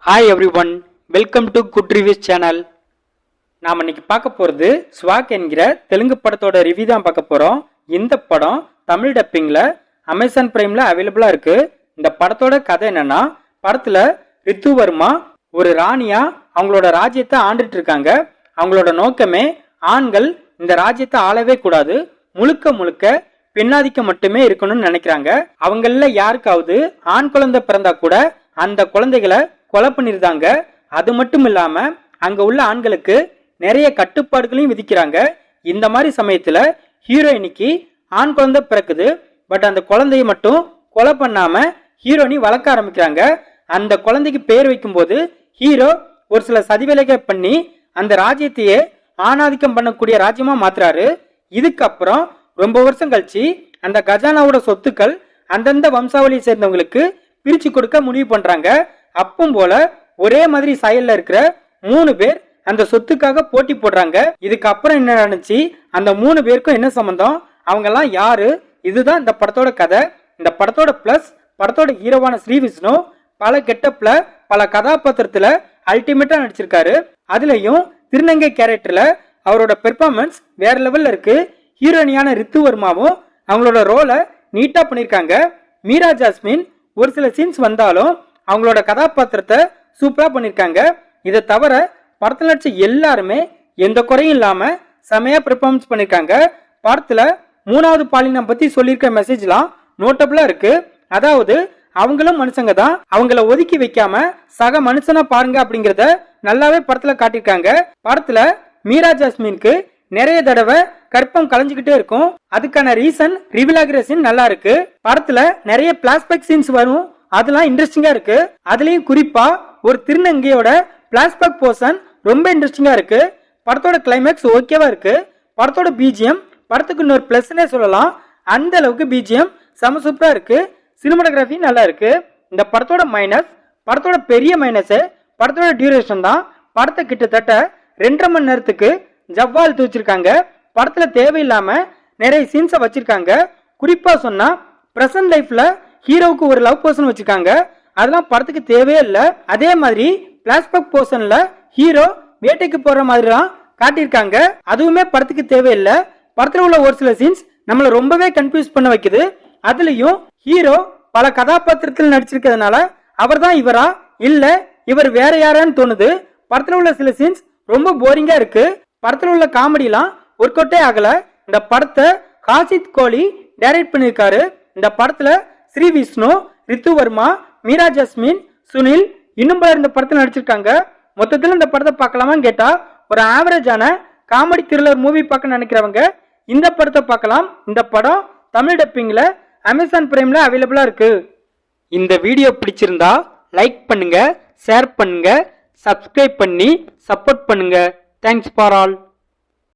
Hi every one, welcome to good reviews channel. நாம் இன்னைக்கு பார்க்க போகிறது ஸ்வாக் என்கிற தெலுங்கு படத்தோட ரிவ்யூ தான் பார்க்க போகிறோம். இந்த படம் தமிழ் டப்பிங்கில் அமேசான் பிரைமில் அவைலபிளாக இருக்குது. இந்த படத்தோட கதை என்னன்னா, படத்தில் ரித்து வர்மா ஒரு ராணியா அவங்களோட ராஜ்யத்தை ஆண்டுட்டு இருக்காங்க. அவங்களோட நோக்கமே ஆண்கள் இந்த ராஜ்யத்தை ஆளவே கூடாது, முழுக்க முழுக்க பெண்ணாதிக்கம் மட்டுமே இருக்கணும்னு நினைக்கிறாங்க. அவங்கள யாருக்காவது ஆண் குழந்தை பிறந்தா கூட அந்த குழந்தைகளை கொலை பண்ணிருந்தாங்க. அது மட்டும் இல்லாம அங்க உள்ள ஆண்களுக்கு நிறைய கட்டுப்பாடுகளையும் விதிக்கிறாங்க. இந்த மாதிரி சமயத்துல ஹீரோயினிக்கு ஆண் குழந்தை பிறக்குது. பட் அந்த குழந்தைய மட்டும் கொலை பண்ணாம ஹீரோயினி வளர்க்க ஆரம்பிக்கிறாங்க. அந்த குழந்தைக்கு பேர் வைக்கும் போது ஹீரோ ஒரு சில சதிவேலைகள் பண்ணி அந்த ராஜ்யத்தையே ஆணாதிக்கம் பண்ணக்கூடிய ராஜ்யமா மாத்துறாரு. இதுக்கப்புறம் ரொம்ப வருஷம் கழிச்சு அந்த கஜானாவோட சொத்துக்கள் அந்தந்த வம்சாவளியை சேர்ந்தவங்களுக்கு பிரிச்சு கொடுக்க முடிவு பண்றாங்க. அப்பவும் போல ஒரே மாதிரி சாயல்ல இருக்கிற 3 பேர் அந்த சொத்துக்காக போட்டி போடுறாங்க. இதுக்கப்புறம் என்ன நடந்துச்சு, அந்த 3 பேருக்கும் என்ன சம்பந்தம், அவங்க எல்லாம் யாரு, இதுதான் இந்த படத்தோட கதை. இந்த படத்தோட பிளஸ், படத்தோட ஹீரோவான ஸ்ரீவிஷ்ணு பல கெட்டப்ல பல கதாபாத்திரத்துல அல்டிமேட்டா நடிச்சிருக்காரு. அதுலயும் திருநங்கை கேரக்டர்ல அவரோட பெர்ஃபார்மன்ஸ் வேற லெவல்ல இருக்கு. ஹீரோயினியான ரித்து வர்மாவும் அவங்களோட ரோலை நீட்டா பண்ணிருக்காங்க. மீரா ஜாஸ்மின் ஒரு சில சீன்ஸ் வந்தாலும் அவங்களோட கதாபாத்திரத்தை சூப்பரா பண்ணிருக்காங்க. இதை தவிர படத்துல நடிச்ச எல்லாருமே எந்த குறையும் இல்லாம செமையா பெர்ஃபார்மன்ஸ் பண்ணிருக்காங்க. படத்துல 3வது பாலினம் பத்தி சொல்லியிருக்க மெசேஜ்லாம் நோட்டபிளா இருக்கு. அதாவது அவங்களும் மனுஷங்க தான், அவங்கள ஒதுக்கி வைக்காம சக மனுஷனா பாருங்க அப்படிங்கறத நல்லாவே படத்துல காட்டியிருக்காங்க. படத்துல மீரா ஜாஸ்மினுக்கு நிறைய தடவை கற்பம் கலைஞ்சுக்கிட்டே இருக்கும். அதுக்கான ரீசன் ரிவீல் ஆகிற சீன் நல்லா இருக்கு. படத்துல நிறைய பிளாஷ்பேக் சீன்ஸ் வரும், அதெல்லாம் இன்ட்ரெஸ்டிங்கா இருக்கு. அதுலயும் குறிப்பா ஒரு திருநங்கையோட பிளாஷ்பேக் போர்ஷன் ரொம்ப இன்ட்ரெஸ்டிங்கா இருக்கு. படத்தோட கிளைமேக்ஸ் ஓகேவா இருக்கு. படத்தோட பிஜிஎம் படத்துக்கு இன்னொரு பிளஸ்னே சொல்லலாம். அந்த அளவுக்கு பிஜிஎம் செம சூப்பரா இருக்கு. சினிமாட்டோகிராஃபி நல்லா இருக்கு. இந்த படத்தோட மைனஸ், படத்தோட பெரிய மைனஸ் படத்தோட டியூரேஷன் தான். படத்தை கிட்டத்தட்ட 2.5 மணி நேரத்துக்கு ஜவ்வால் தூச்சிருக்காங்க. படத்துல தேவையில்லாம நிறைய சீன்ஸை வச்சிருக்காங்க. குறிப்பா சொன்னா பிரசன்ட் லைஃப்ல ஹீரோவுக்கு ஒரு லவ் போர்ஷன் வச்சிருக்காங்க, அதெல்லாம் படத்துக்கு தேவையே இல்லை. அதே மாதிரி பிளாஷ்பேக் போர்ஷன்ல ஹீரோ வேட்டைக்கு போற மாதிரிலாம் காட்டியிருக்காங்க, அதுவுமே படத்துக்கு தேவையில்லை. படத்துல உள்ள ஒரு சில சீன்ஸ் நம்மளை ரொம்பவே கன்ஃபியூஸ் பண்ண வைக்குது. அதுலயும் ஹீரோ பல கதாபாத்திரத்தில் நடிச்சிருக்கிறதுனால அவர் தான் இவரா இல்ல இவர் வேற யாரான்னு தோணுது. படத்துல உள்ள சில சீன்ஸ் ரொம்ப போரிங்கா இருக்கு. படத்துல உள்ள காமெடிலாம் ஒர்க் அவுட்டே ஆகல. இந்த படத்தை காசித் கோலி டைரக்ட் பண்ணிருக்காரு. இந்த படத்துல ஸ்ரீவிஷ்ணு, ரித்து வர்மா, மீரா ஜாஸ்மின், சுனில் இன்னும் பலர் இந்த படத்துல நடிச்சிருக்காங்க. மொத்தத்தில் இந்த படத்தை பார்க்கலாமான்னு கேட்டா ஒரு ஆவரேஜான காமெடி த்ரில்லர் மூவி பார்க்க நினைக்கிறவங்க இந்த படத்தை பார்க்கலாம். இந்த படம் தமிழ் டப்பிங்ல அமேசான் பிரைம்ல அவைலபிளா இருக்கு. இந்த வீடியோ பிடிச்சிருந்தா லைக் பண்ணுங்க, ஷேர் பண்ணுங்க, சப்ஸ்கிரைப் பண்ணி சப்போர்ட் பண்ணுங்க. Thanks for all.